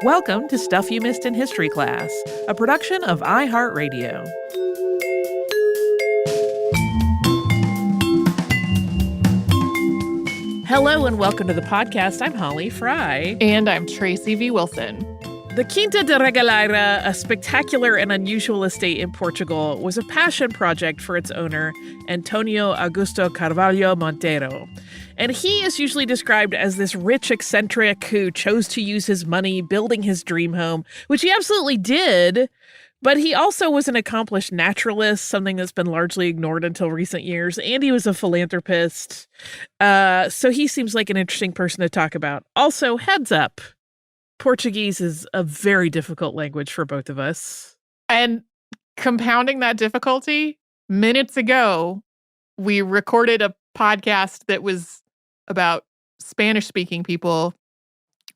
Welcome to Stuff You Missed in History Class, a production of iHeartRadio. Hello and welcome to the podcast. I'm Holly Fry. And I'm Tracy V. Wilson. The Quinta da Regaleira, a spectacular and unusual estate in Portugal, was a passion project for its owner, António Augusto Carvalho Monteiro. And he is usually described as this rich eccentric who chose to use his money building his dream home, which he absolutely did. But he also was an accomplished naturalist, something that's been largely ignored until recent years. And he was a philanthropist. So he seems like an interesting person to talk about. Also, heads up, Portuguese is a very difficult language for both of us. And compounding that difficulty, minutes ago, we recorded a podcast that was about Spanish-speaking people.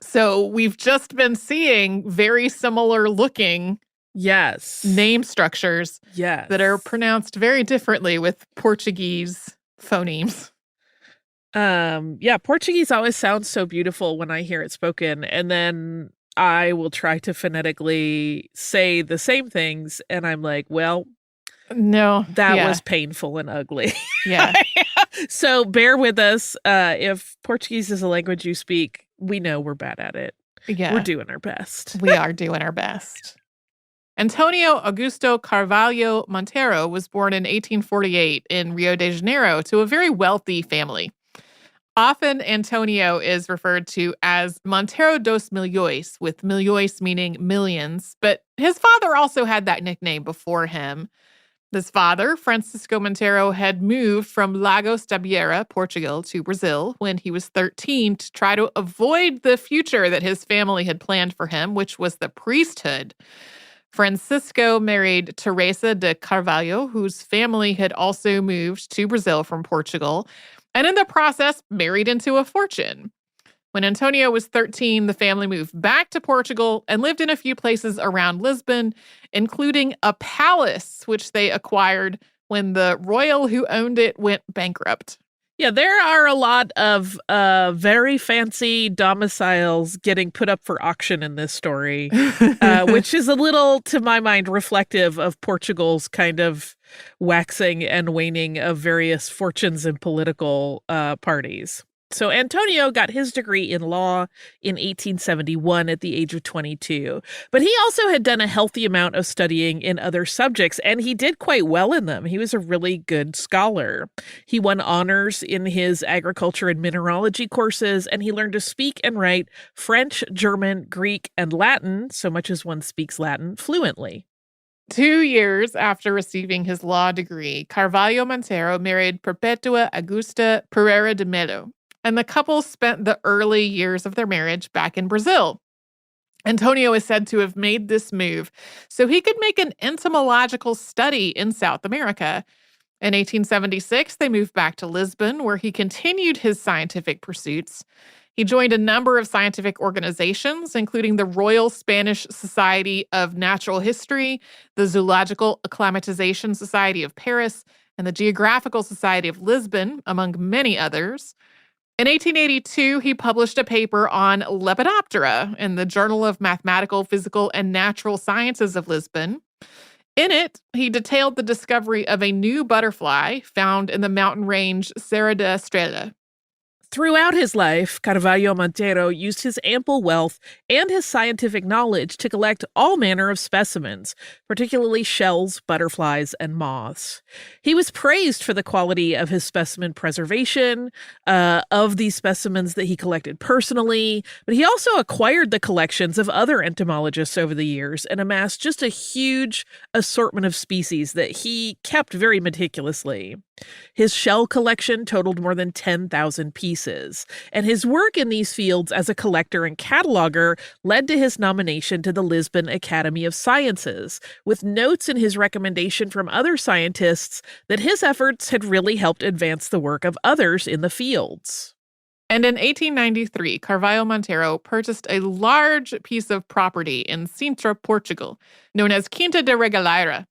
So we've just been seeing very similar looking name structures that are pronounced very differently with Portuguese phonemes. Portuguese always sounds so beautiful when I hear it spoken, and then I will try to phonetically say the same things, and I'm like, well, no, that was painful and ugly. Yeah. So bear with us. If Portuguese is a language you speak, we know we're bad at it. Yeah. We're doing our best. We are doing our best. António Augusto Carvalho Monteiro was born in 1848 in Rio de Janeiro to a very wealthy family. Often, Antonio is referred to as Monteiro dos Milhões, with milhões meaning millions, but his father also had that nickname before him. His father, Francisco Montero, had moved from Lagos da Beira, Portugal, to Brazil when he was 13 to try to avoid the future that his family had planned for him, which was the priesthood. Francisco married Teresa de Carvalho, whose family had also moved to Brazil from Portugal, and in the process, married into a fortune. When Antonio was 13, the family moved back to Portugal and lived in a few places around Lisbon, including a palace, which they acquired when the royal who owned it went bankrupt. Yeah, there are a lot of very fancy domiciles getting put up for auction in this story, which is a little, to my mind, reflective of Portugal's kind of waxing and waning of various fortunes and political parties. So Antonio got his degree in law in 1871 at the age of 22. But he also had done a healthy amount of studying in other subjects, and he did quite well in them. He was a really good scholar. He won honors in his agriculture and mineralogy courses, and he learned to speak and write French, German, Greek, and Latin, so much as one speaks Latin, fluently. 2 years after receiving his law degree, Carvalho Monteiro married Perpetua Augusta Pereira de Melo, and the couple spent the early years of their marriage back in Brazil. Antonio is said to have made this move so he could make an entomological study in South America. In 1876, they moved back to Lisbon, where he continued his scientific pursuits. He joined a number of scientific organizations, including the Royal Spanish Society of Natural History, the Zoological Acclimatization Society of Paris, and the Geographical Society of Lisbon, among many others. In 1882, he published a paper on Lepidoptera in the Journal of Mathematical, Physical, and Natural Sciences of Lisbon. In it, he detailed the discovery of a new butterfly found in the mountain range Serra da Estrela. Throughout his life, Carvalho Monteiro used his ample wealth and his scientific knowledge to collect all manner of specimens, particularly shells, butterflies, and moths. He was praised for the quality of his specimen preservation, of these specimens that he collected personally, but he also acquired the collections of other entomologists over the years and amassed just a huge assortment of species that he kept very meticulously. His shell collection totaled more than 10,000 pieces, and his work in these fields as a collector and cataloger led to his nomination to the Lisbon Academy of Sciences, with notes in his recommendation from other scientists that his efforts had really helped advance the work of others in the fields. And in 1893, Carvalho Monteiro purchased a large piece of property in Sintra, Portugal, known as Quinta da Regaleira.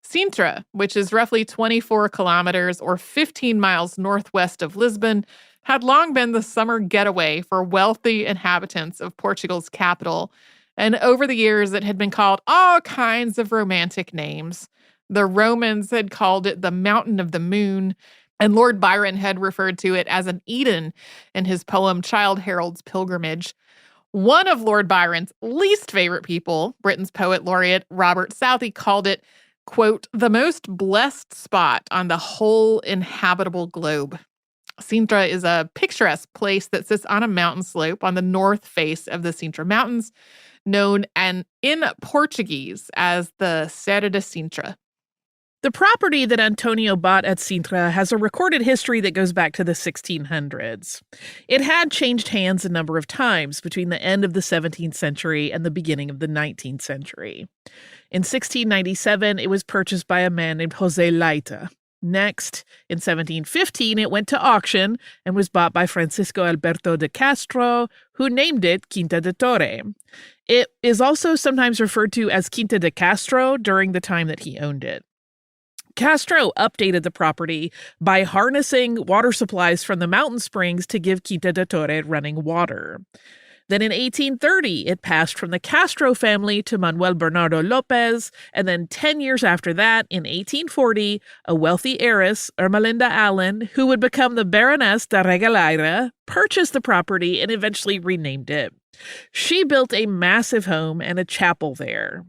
Sintra, which is roughly 24 kilometers or 15 miles northwest of Lisbon, had long been the summer getaway for wealthy inhabitants of Portugal's capital, and over the years it had been called all kinds of romantic names. The Romans had called it the Mountain of the Moon, and Lord Byron had referred to it as an Eden in his poem Childe Harold's Pilgrimage. One of Lord Byron's least favorite people, Britain's poet laureate Robert Southey, called it, quote, the most blessed spot on the whole inhabitable globe. Sintra is a picturesque place that sits on a mountain slope on the north face of the Sintra Mountains, known in Portuguese as the Serra da Sintra. The property that Antonio bought at Sintra has a recorded history that goes back to the 1600s. It had changed hands a number of times between the end of the 17th century and the beginning of the 19th century. In 1697, it was purchased by a man named José Leite. Next, in 1715, it went to auction and was bought by Francisco Alberto de Castro, who named it Quinta de Torre. It is also sometimes referred to as Quinta de Castro during the time that he owned it. Castro updated the property by harnessing water supplies from the mountain springs to give Quinta de Torre running water. Then in 1830, it passed from the Castro family to Manuel Bernardo Lopez, and then 10 years after that, in 1840, a wealthy heiress, Ermelinda Allen, who would become the Baroness da Regaleira, purchased the property and eventually renamed it. She built a massive home and a chapel there.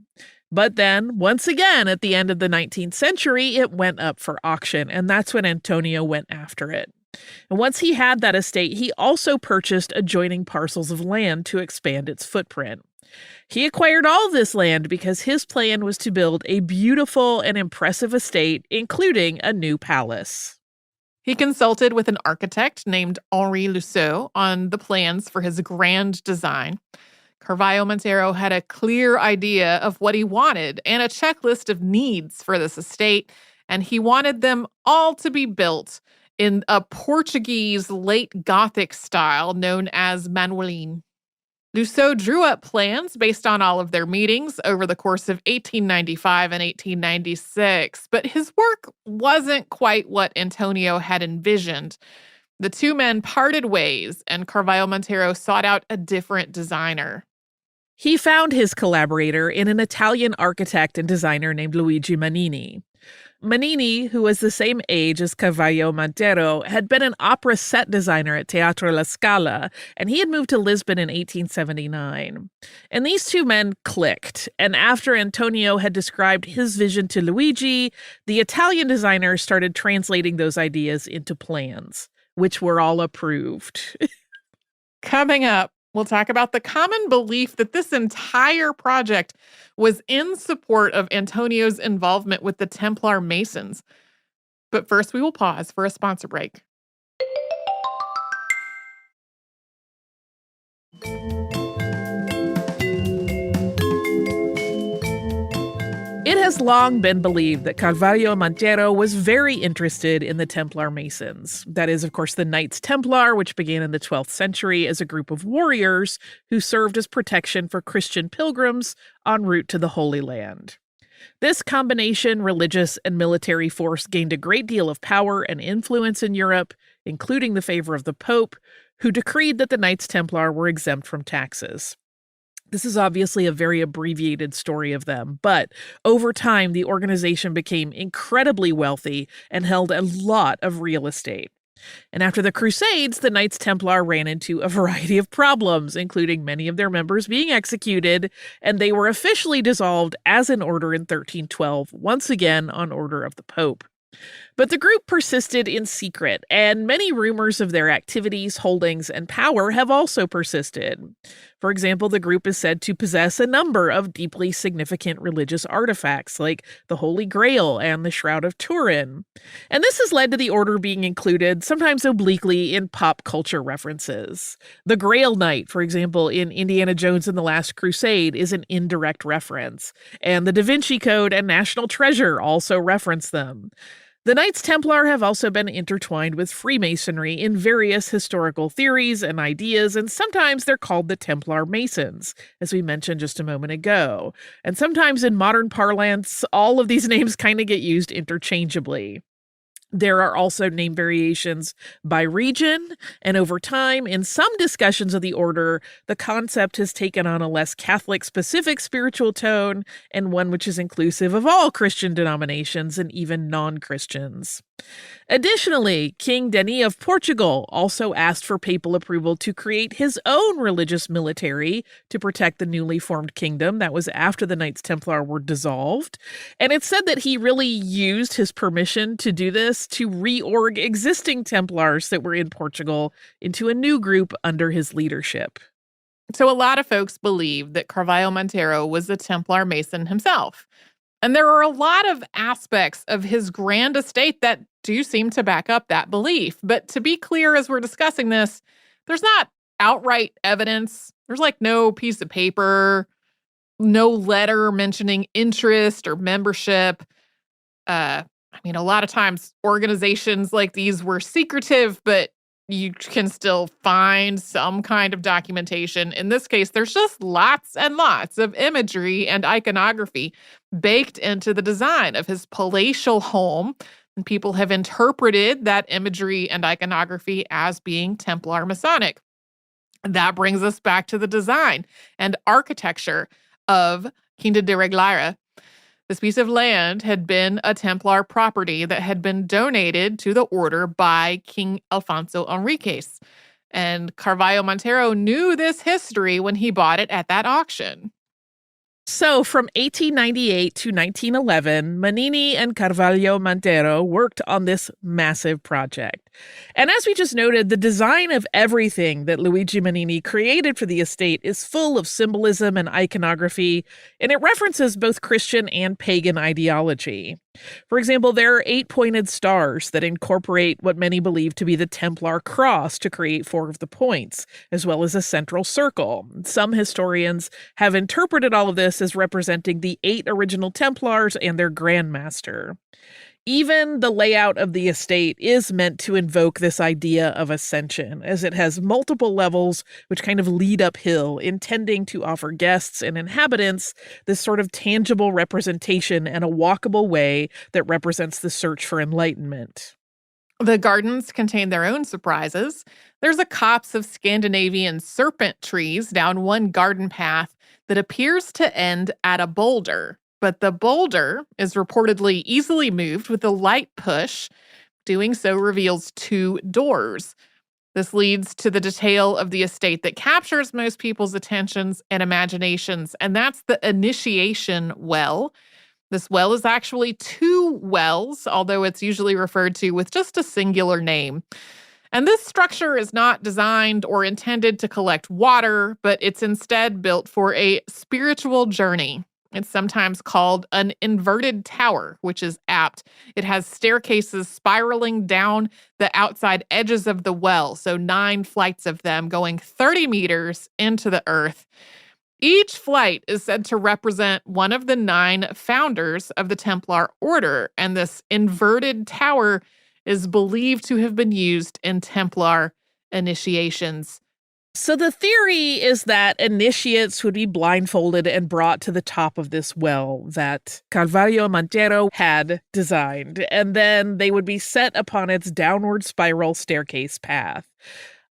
But then, once again, at the end of the 19th century, it went up for auction, and that's when Antonio went after it. And once he had that estate, he also purchased adjoining parcels of land to expand its footprint. He acquired all of this land because his plan was to build a beautiful and impressive estate, including a new palace. He consulted with an architect named Henri Luceau on the plans for his grand design. Carvalho Montero had a clear idea of what he wanted and a checklist of needs for this estate, and he wanted them all to be built in a Portuguese late Gothic style known as Manueline. Luceau drew up plans based on all of their meetings over the course of 1895 and 1896, but his work wasn't quite what Antonio had envisioned. The two men parted ways, and Carvalho Montero sought out a different designer. He found his collaborator in an Italian architect and designer named Luigi Manini. Manini, who was the same age as Carvalho Montero, had been an opera set designer at Teatro La Scala, and he had moved to Lisbon in 1879. And these two men clicked, and after Antonio had described his vision to Luigi, the Italian designer started translating those ideas into plans, which were all approved. Coming up, we'll talk about the common belief that this entire project was in support of Antonio's involvement with the Templar Masons. But first, we will pause for a sponsor break. It has long been believed that Carvalho Montero was very interested in the Templar Masons. That is, of course, the Knights Templar, which began in the 12th century as a group of warriors who served as protection for Christian pilgrims en route to the Holy Land. This combination religious and military force gained a great deal of power and influence in Europe, including the favor of the Pope, who decreed that the Knights Templar were exempt from taxes. This is obviously a very abbreviated story of them, but over time, the organization became incredibly wealthy and held a lot of real estate. And after the Crusades, the Knights Templar ran into a variety of problems, including many of their members being executed, and they were officially dissolved as an order in 1312, once again on order of the Pope. But the group persisted in secret, and many rumors of their activities, holdings, and power have also persisted. For example, the group is said to possess a number of deeply significant religious artifacts, like the Holy Grail and the Shroud of Turin. And this has led to the order being included, sometimes obliquely, in pop culture references. The Grail Knight, for example, in Indiana Jones and the Last Crusade, is an indirect reference, and the Da Vinci Code and National Treasure also reference them. The Knights Templar have also been intertwined with Freemasonry in various historical theories and ideas, and sometimes they're called the Templar Masons, as we mentioned just a moment ago. And sometimes in modern parlance, all of these names kind of get used interchangeably. There are also name variations by region, and over time, in some discussions of the order, the concept has taken on a less Catholic-specific spiritual tone and one which is inclusive of all Christian denominations and even non-Christians. Additionally, King Denis of Portugal also asked for papal approval to create his own religious military to protect the newly formed kingdom. That was after the Knights Templar were dissolved. And it's said that he really used his permission to do this to reorg existing Templars that were in Portugal into a new group under his leadership. So a lot of folks believe that Carvalho Monteiro was a Templar Mason himself. And there are a lot of aspects of his grand estate that do seem to back up that belief. But to be clear, as we're discussing this, there's not outright evidence. There's like no piece of paper, no letter mentioning interest or membership. A lot of times organizations like these were secretive, but you can still find some kind of documentation. In this case, there's just lots and lots of imagery and iconography baked into the design of his palatial home. And people have interpreted that imagery and iconography as being Templar Masonic. That brings us back to the design and architecture of Quinta da Regaleira. This piece of land had been a Templar property that had been donated to the order by King Alfonso Enriquez. And Carvalho Monteiro knew this history when he bought it at that auction. So from 1898 to 1911, Manini and Carvalho Monteiro worked on this massive project. And as we just noted, the design of everything that Luigi Manini created for the estate is full of symbolism and iconography, and it references both Christian and pagan ideology. For example, there are 8 pointed stars that incorporate what many believe to be the Templar cross to create 4 of the points, as well as a central circle. Some historians have interpreted all of this as representing the 8 original Templars and their Grand Master. Even the layout of the estate is meant to invoke this idea of ascension, as it has multiple levels which kind of lead uphill, intending to offer guests and inhabitants this sort of tangible representation and a walkable way that represents the search for enlightenment. The gardens contain their own surprises. There's a copse of Scandinavian serpent trees down one garden path that appears to end at a boulder. But the boulder is reportedly easily moved with a light push. Doing so reveals 2 doors. This leads to the detail of the estate that captures most people's attentions and imaginations, and that's the initiation well. This well is actually 2 wells, although it's usually referred to with just a singular name. And this structure is not designed or intended to collect water, but it's instead built for a spiritual journey. It's sometimes called an inverted tower, which is apt. It has staircases spiraling down the outside edges of the well, so 9 flights of them going 30 meters into the earth. Each flight is said to represent one of the 9 founders of the Templar Order, and this inverted tower is believed to have been used in Templar initiations. So the theory is that initiates would be blindfolded and brought to the top of this well that Carvalho Monteiro had designed, and then they would be set upon its downward spiral staircase path.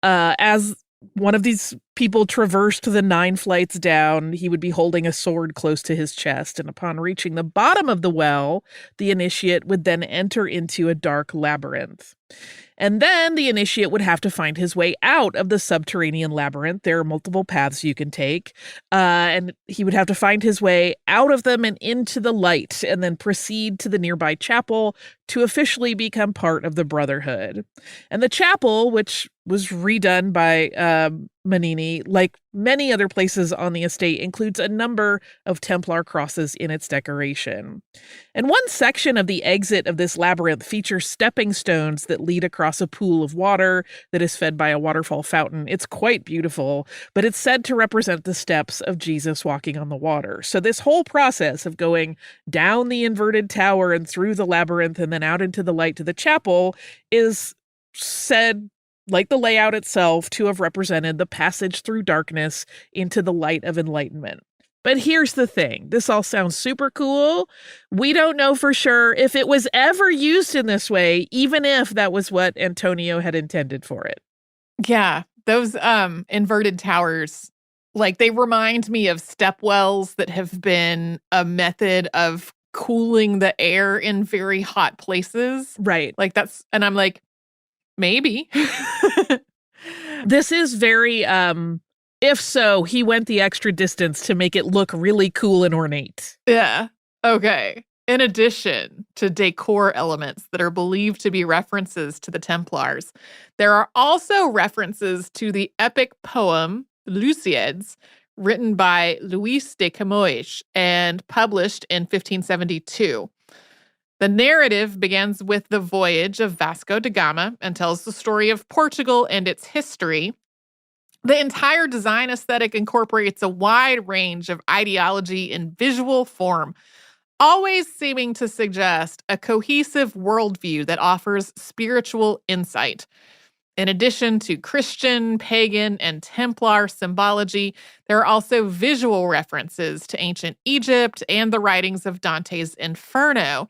As one of these people traversed the 9 flights down, he would be holding a sword close to his chest, and upon reaching the bottom of the well, the initiate would then enter into a dark labyrinth. And then the initiate would have to find his way out of the subterranean labyrinth. There are multiple paths you can take. And he would have to find his way out of them and into the light, and then proceed to the nearby chapel to officially become part of the Brotherhood. And the chapel, which was redone by Manini, like many other places on the estate, includes a number of Templar crosses in its decoration. And one section of the exit of this labyrinth features stepping stones that lead across a pool of water that is fed by a waterfall fountain. It's quite beautiful, but it's said to represent the steps of Jesus walking on the water. So this whole process of going down the inverted tower and through the labyrinth and then out into the light to the chapel is said, like the layout itself, to have represented the passage through darkness into the light of enlightenment. But here's the thing. This all sounds super cool. We don't know for sure if it was ever used in this way, even if that was what Antonio had intended for it. Yeah, those inverted towers, like they remind me of stepwells that have been a method of cooling the air in very hot places. Right. Like and I'm like, maybe. This is very, if so, he went the extra distance to make it look really cool and ornate. Yeah. Okay. In addition to decor elements that are believed to be references to the Templars, there are also references to the epic poem Lusíads, written by Luis de Camões and published in 1572. The narrative begins with the voyage of Vasco da Gama and tells the story of Portugal and its history. The entire design aesthetic incorporates a wide range of ideology in visual form, always seeming to suggest a cohesive worldview that offers spiritual insight. In addition to Christian, pagan, and Templar symbology, there are also visual references to ancient Egypt and the writings of Dante's Inferno.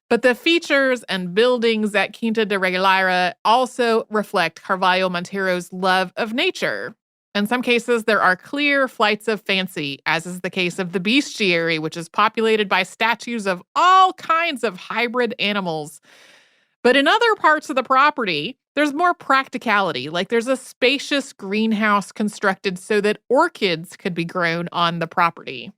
But the features and buildings at Quinta da Regaleira also reflect Carvalho Montero's love of nature. In some cases, there are clear flights of fancy, as is the case of the bestiary, which is populated by statues of all kinds of hybrid animals. But in other parts of the property, there's more practicality, like there's a spacious greenhouse constructed so that orchids could be grown on the property.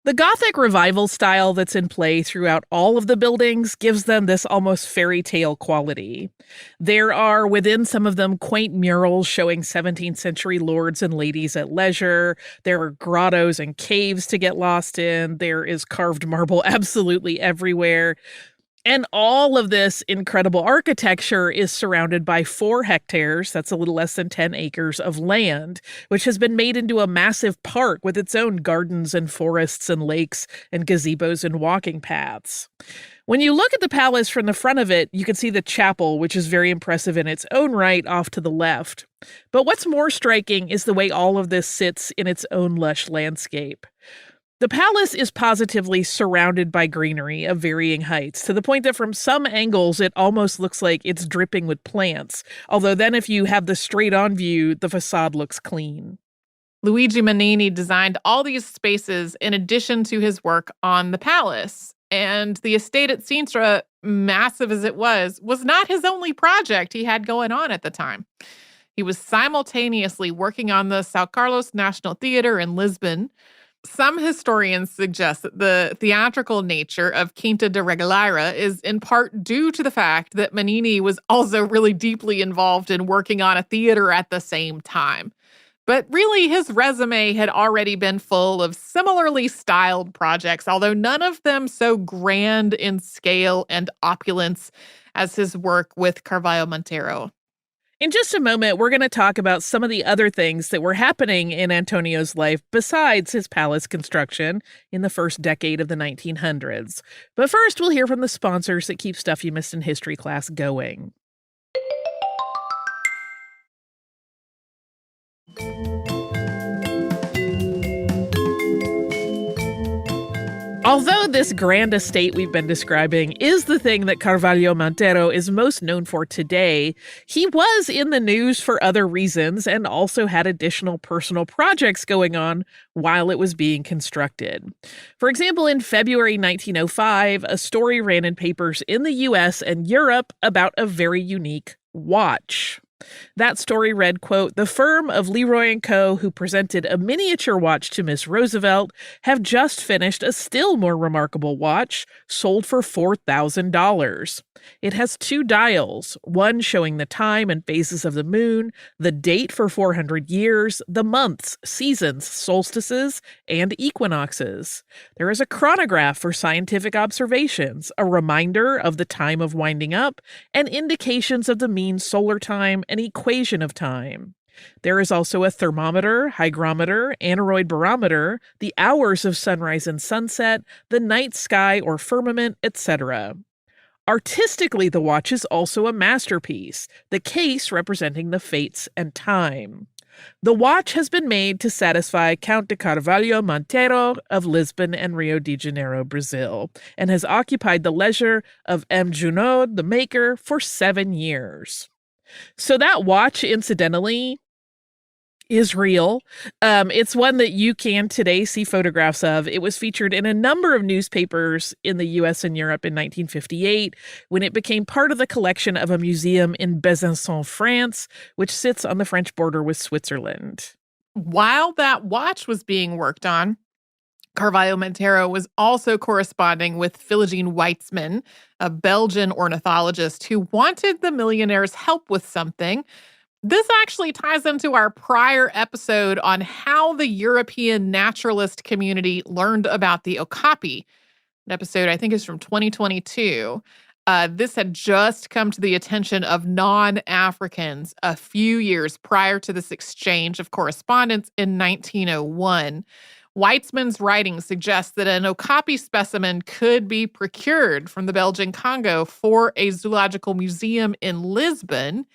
The Gothic revival style that's in play throughout all of the buildings gives them this almost fairy tale quality. There are within some of them quaint murals showing 17th century lords and ladies at leisure. There are grottos and caves to get lost in. There is carved marble absolutely everywhere. And all of this incredible architecture is surrounded by 4 hectares, that's a little less than 10 acres of land, which has been made into a massive park with its own gardens and forests and lakes and gazebos and walking paths. When you look at the palace from the front of it, you can see the chapel, which is very impressive in its own right, off to the left. But what's more striking is the way all of this sits in its own lush landscape. The palace is positively surrounded by greenery of varying heights, to the point that from some angles it almost looks like it's dripping with plants, although then if you have the straight-on view, the facade looks clean. Luigi Manini designed all these spaces in addition to his work on the palace, and the estate at Sintra, massive as it was not his only project he had going on at the time. He was simultaneously working on the São Carlos National Theatre in Lisbon. Some historians suggest that the theatrical nature of Quinta da Regaleira is in part due to the fact that Manini was also really deeply involved in working on a theater at the same time. But really, his resume had already been full of similarly styled projects, although none of them so grand in scale and opulence as his work with Carvalho Monteiro. In just a moment, we're going to talk about some of the other things that were happening in Antonio's life besides his palace construction in the first decade of the 1900s. But first, we'll hear from the sponsors that keep Stuff You Missed in History class going. Although this grand estate we've been describing is the thing that Carvalho Monteiro is most known for today, he was in the news for other reasons and also had additional personal projects going on while it was being constructed. For example, in February 1905, a story ran in papers in the US and Europe about a very unique watch. That story read, quote, "The firm of Leroy & Co., who presented a miniature watch to Miss Roosevelt, have just finished a still more remarkable watch, sold for $4,000. It has 2 dials, one showing the time and phases of the moon, the date for 400 years, the months, seasons, solstices, and equinoxes. There is a chronograph for scientific observations, a reminder of the time of winding up, and indications of the mean solar time and equation of time. There is also a thermometer, hygrometer, aneroid barometer, the hours of sunrise and sunset, the night sky or firmament, etc. Artistically, the watch is also a masterpiece, the case representing the fates and time. The watch has been made to satisfy Count de Carvalho Monteiro of Lisbon and Rio de Janeiro, Brazil, and has occupied the leisure of M. Junod, the maker, for 7 years. So that watch, incidentally, is real. It's one that you can today see photographs of. It was featured in a number of newspapers in the US and Europe in 1958 when it became part of the collection of a museum in Besançon, France, which sits on the French border with Switzerland. While that watch was being worked on, Carvalho Monteiro was also corresponding with Philogene Weitzman, a Belgian ornithologist who wanted the millionaire's help with something. This actually ties into our prior episode on how the European naturalist community learned about the okapi. An episode, I think, is from 2022. This had just come to the attention of non-Africans a few years prior to this exchange of correspondence in 1901. Weitzman's writing suggests that an okapi specimen could be procured from the Belgian Congo for a zoological museum in Lisbon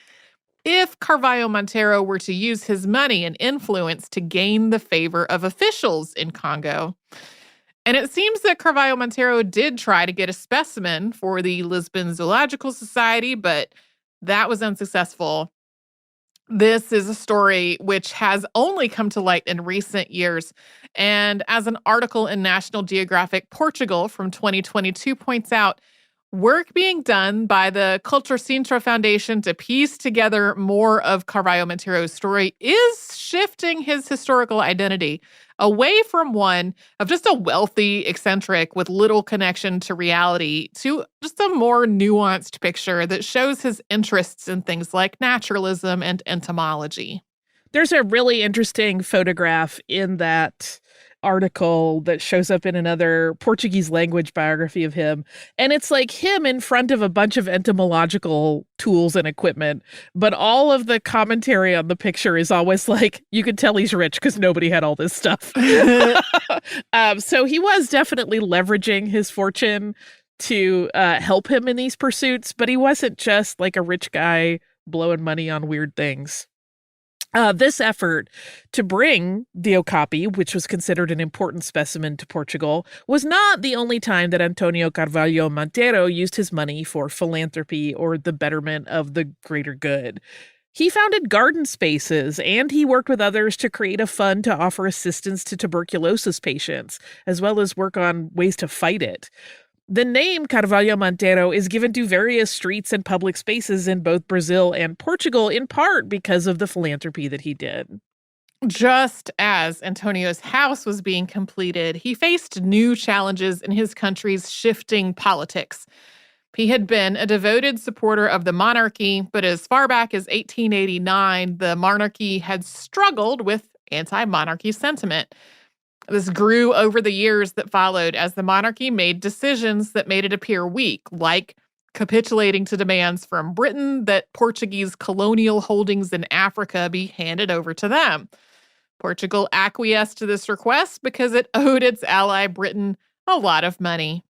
if Carvalho Monteiro were to use his money and influence to gain the favor of officials in Congo. And it seems that Carvalho Monteiro did try to get a specimen for the Lisbon Zoological Society, but that was unsuccessful. This is a story which has only come to light in recent years. And as an article in National Geographic Portugal from 2022 points out, work being done by the Culture Sintra Foundation to piece together more of Carvalho Monteiro's story is shifting his historical identity away from one of just a wealthy eccentric with little connection to reality to just a more nuanced picture that shows his interests in things like naturalism and entomology. There's a really interesting photograph in that article that shows up in another Portuguese language biography of him. And it's like him in front of a bunch of entomological tools and equipment. But all of the commentary on the picture is always like, you can tell he's rich because nobody had all this stuff. So he was definitely leveraging his fortune to help him in these pursuits. But he wasn't just like a rich guy blowing money on weird things. This effort to bring the okapi, which was considered an important specimen to Portugal, was not the only time that António Carvalho Monteiro used his money for philanthropy or the betterment of the greater good. He founded garden spaces, and he worked with others to create a fund to offer assistance to tuberculosis patients, as well as work on ways to fight it. The name Carvalho Monteiro is given to various streets and public spaces in both Brazil and Portugal, in part because of the philanthropy that he did. Just as Antonio's house was being completed, he faced new challenges in his country's shifting politics. He had been a devoted supporter of the monarchy, but as far back as 1889, the monarchy had struggled with anti-monarchy sentiment. This grew over the years that followed as the monarchy made decisions that made it appear weak, like capitulating to demands from Britain that Portuguese colonial holdings in Africa be handed over to them. Portugal acquiesced to this request because it owed its ally Britain a lot of money.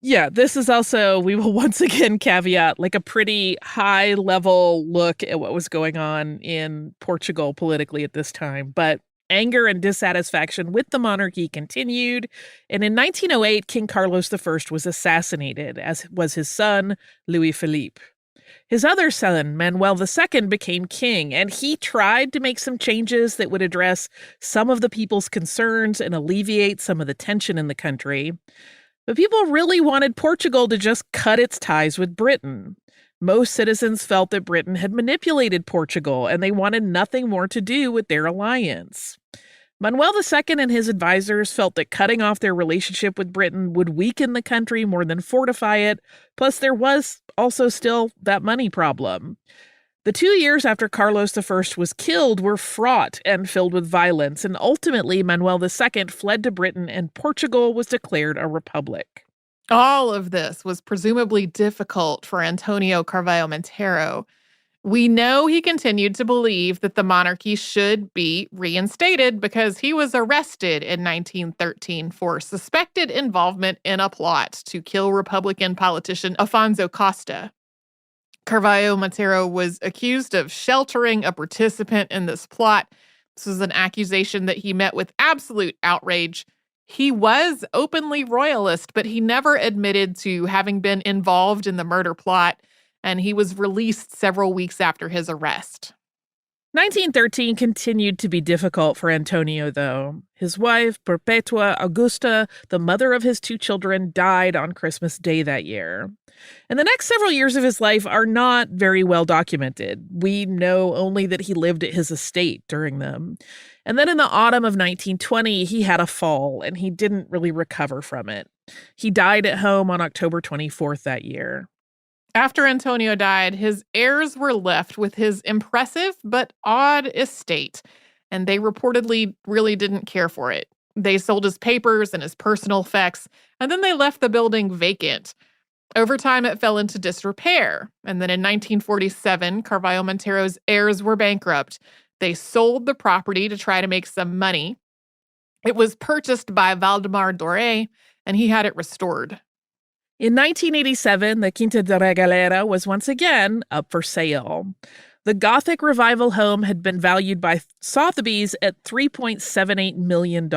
Yeah, this is also, we will once again caveat, like a pretty high-level look at what was going on in Portugal politically at this time. But anger and dissatisfaction with the monarchy continued, and in 1908, King Carlos I was assassinated, as was his son, Louis Philippe. His other son, Manuel II, became king, and he tried to make some changes that would address some of the people's concerns and alleviate some of the tension in the country. But people really wanted Portugal to just cut its ties with Britain. Most citizens felt that Britain had manipulated Portugal, and they wanted nothing more to do with their alliance. Manuel II and his advisors felt that cutting off their relationship with Britain would weaken the country more than fortify it, plus there was also still that money problem. The 2 years after Carlos I was killed were fraught and filled with violence, and ultimately Manuel II fled to Britain and Portugal was declared a republic. All of this was presumably difficult for António Carvalho Monteiro. We know he continued to believe that the monarchy should be reinstated because he was arrested in 1913 for suspected involvement in a plot to kill Republican politician Afonso Costa. Carvalho Monteiro was accused of sheltering a participant in this plot. This was an accusation that he met with absolute outrage. He was openly royalist, but he never admitted to having been involved in the murder plot, and he was released several weeks after his arrest. 1913 continued to be difficult for Antonio, though. His wife, Perpetua Augusta, the mother of his 2 children, died on Christmas Day that year. And the next several years of his life are not very well documented. We know only that he lived at his estate during them. And then in the autumn of 1920, he had a fall, and he didn't really recover from it. He died at home on October 24th that year. After Antonio died, his heirs were left with his impressive but odd estate, and they reportedly really didn't care for it. They sold his papers and his personal effects, and then they left the building vacant. Over time, it fell into disrepair, and then in 1947, Carvalho Monteiro's heirs were bankrupt. They sold the property to try to make some money. It was purchased by Valdemar Doré, and he had it restored. In 1987, the Quinta da Regaleira was once again up for sale. The Gothic Revival home had been valued by Sotheby's at $3.78 million.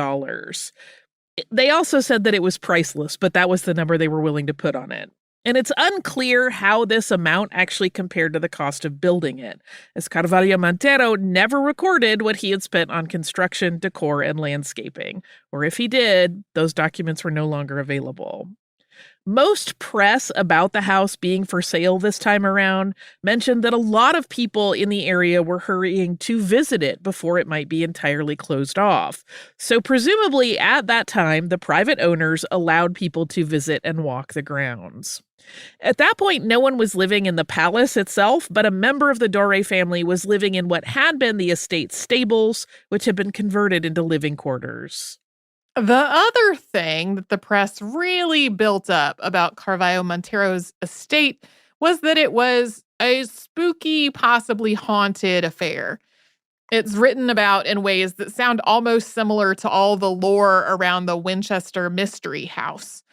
They also said that it was priceless, but that was the number they were willing to put on it. And it's unclear how this amount actually compared to the cost of building it, as Carvalho Monteiro never recorded what he had spent on construction, decor, and landscaping. Or if he did, those documents were no longer available. Most press about the house being for sale this time around mentioned that a lot of people in the area were hurrying to visit it before it might be entirely closed off. So presumably at that time, the private owners allowed people to visit and walk the grounds. At that point, no one was living in the palace itself, but a member of the Doré family was living in what had been the estate's stables, which had been converted into living quarters. The other thing that the press really built up about Carvalho Monteiro's estate was that it was a spooky, possibly haunted affair. It's written about in ways that sound almost similar to all the lore around the Winchester Mystery House.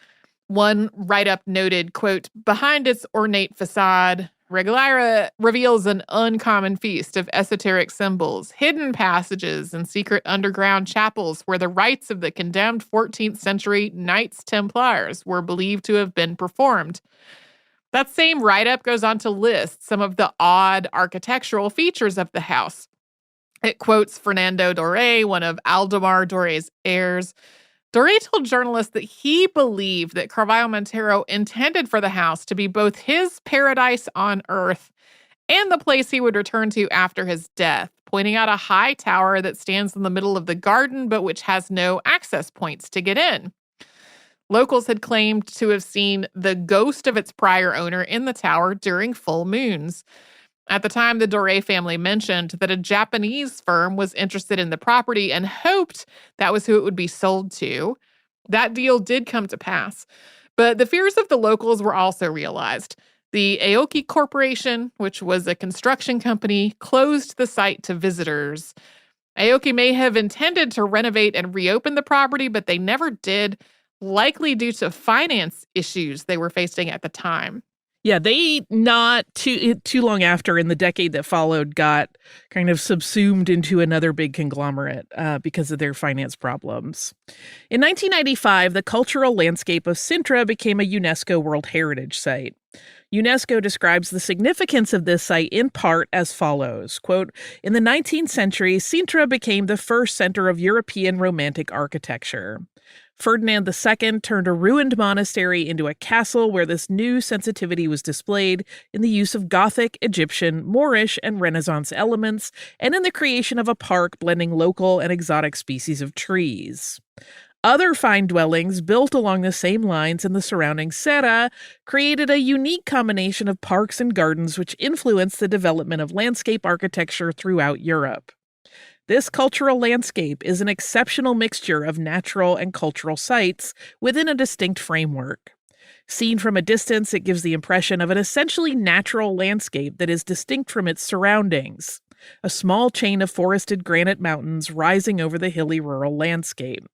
One write-up noted, quote, "Behind its ornate facade, Regala reveals an uncommon feast of esoteric symbols, hidden passages, and secret underground chapels where the rites of the condemned 14th century Knights Templars were believed to have been performed." That same write-up goes on to list some of the odd architectural features of the house. It quotes Fernando Doré, one of Valdemar Doré's heirs. Doré told journalists that he believed that Carvalho Monteiro intended for the house to be both his paradise on earth and the place he would return to after his death, pointing out a high tower that stands in the middle of the garden but which has no access points to get in. Locals had claimed to have seen the ghost of its prior owner in the tower during full moons. At the time, the Doré family mentioned that a Japanese firm was interested in the property and hoped that was who it would be sold to. That deal did come to pass. But the fears of the locals were also realized. The Aoki Corporation, which was a construction company, closed the site to visitors. Aoki may have intended to renovate and reopen the property, but they never did, likely due to finance issues they were facing at the time. Yeah, they not too long after, in the decade that followed, got kind of subsumed into another big conglomerate because of their finance problems. In 1995, the cultural landscape of Sintra became a UNESCO World Heritage Site. UNESCO describes the significance of this site in part as follows, quote, "In the 19th century, Sintra became the first center of European Romantic architecture. Ferdinand II turned a ruined monastery into a castle where this new sensitivity was displayed in the use of Gothic, Egyptian, Moorish, and Renaissance elements, and in the creation of a park blending local and exotic species of trees. Other fine dwellings built along the same lines in the surrounding Serra created a unique combination of parks and gardens which influenced the development of landscape architecture throughout Europe. This cultural landscape is an exceptional mixture of natural and cultural sites within a distinct framework. Seen from a distance, it gives the impression of an essentially natural landscape that is distinct from its surroundings, a small chain of forested granite mountains rising over the hilly rural landscape.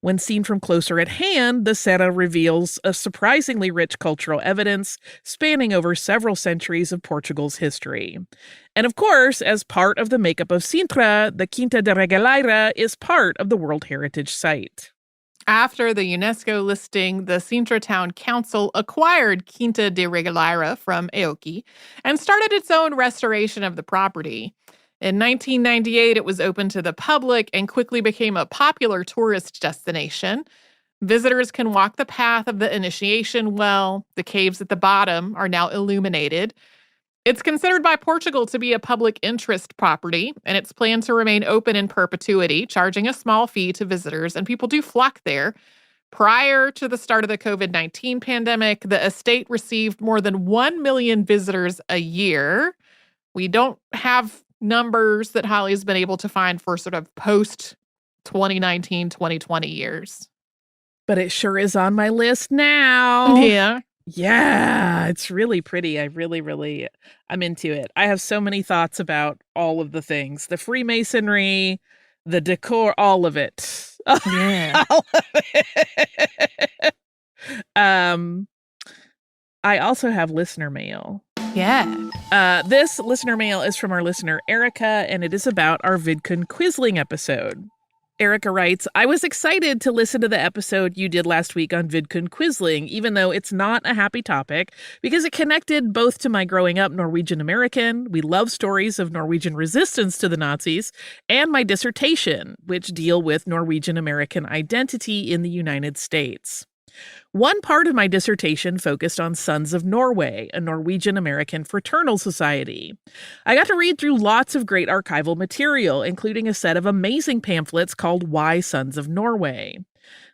When seen from closer at hand, the Serra reveals a surprisingly rich cultural evidence spanning over several centuries of Portugal's history. And of course, as part of the makeup of Sintra, the Quinta da Regaleira is part of the World Heritage Site. After the UNESCO listing, the Sintra Town Council acquired Quinta da Regaleira from Aoki and started its own restoration of the property. In 1998, it was open to the public and quickly became a popular tourist destination. Visitors can walk the path of the initiation well. The caves at the bottom are now illuminated. It's considered by Portugal to be a public interest property, and it's planned to remain open in perpetuity, charging a small fee to visitors, and people do flock there. Prior to the start of the COVID-19 pandemic, the estate received more than 1 million visitors a year. We don't have numbers that Holly's been able to find for sort of post-2019, 2020 years. But it sure is on my list now. Yeah. Yeah, it's really pretty. I'm into it. I have so many thoughts about all of the things. The Freemasonry, the decor, all of it. Yeah. All of it. I also have listener mail. Yeah. This listener mail is from our listener, Erica, and it is about our VidCon Quizling episode. Erica writes, I was excited to listen to the episode you did last week on VidCon Quizling, even though it's not a happy topic, because it connected both to my growing up Norwegian American, we love stories of Norwegian resistance to the Nazis, and my dissertation, which deal with Norwegian American identity in the United States. One part of my dissertation focused on Sons of Norway, a Norwegian-American fraternal society. I got to read through lots of great archival material, including a set of amazing pamphlets called Why Sons of Norway.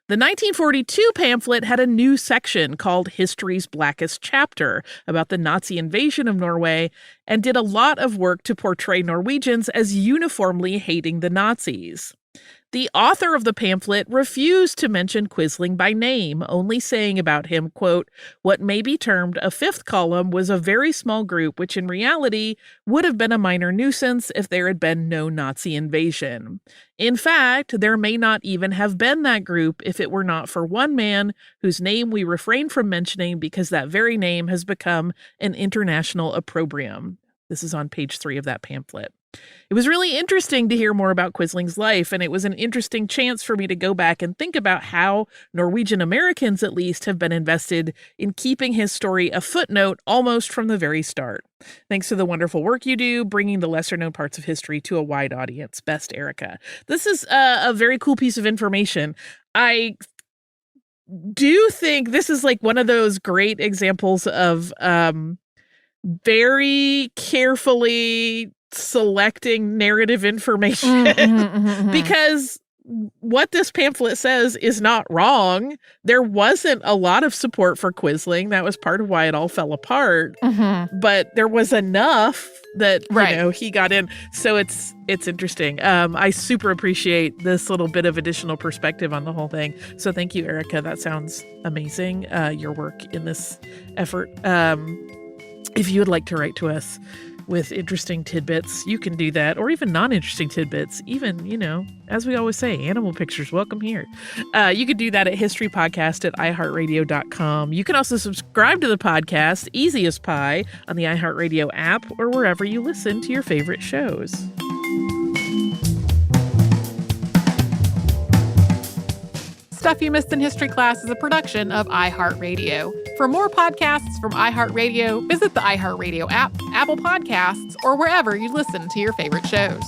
The 1942 pamphlet had a new section called History's Blackest Chapter about the Nazi invasion of Norway and did a lot of work to portray Norwegians as uniformly hating the Nazis. The author of the pamphlet refused to mention Quisling by name, only saying about him, quote, what may be termed a fifth column was a very small group which in reality would have been a minor nuisance if there had been no Nazi invasion. In fact, there may not even have been that group if it were not for one man whose name we refrain from mentioning because that very name has become an international opprobrium. This is on page 3 of that pamphlet. It was really interesting to hear more about Quisling's life, and it was an interesting chance for me to go back and think about how Norwegian Americans, at least, have been invested in keeping his story a footnote almost from the very start. Thanks for the wonderful work you do, bringing the lesser-known parts of history to a wide audience. Best, Erica. This is a very cool piece of information. I do think this is like one of those great examples of very carefully selecting narrative information because what this pamphlet says is not wrong. There wasn't a lot of support for Quisling. That was part of why it all fell apart. But there was enough that you know, he got in. So it's interesting. I super appreciate this little bit of additional perspective on the whole thing. So thank you, Erica. That sounds amazing. Your work in this effort. If you would like to write to us with interesting tidbits, you can do that, or even non-interesting tidbits. Even, you know, as we always say, animal pictures, welcome here. You could do that at historypodcast@iHeartRadio.com. You can also subscribe to the podcast, easy as pie, on the iHeartRadio app or wherever you listen to your favorite shows. Stuff You Missed in History Class is a production of iHeartRadio. For more podcasts from iHeartRadio, visit the iHeartRadio app, Apple Podcasts, or wherever you listen to your favorite shows.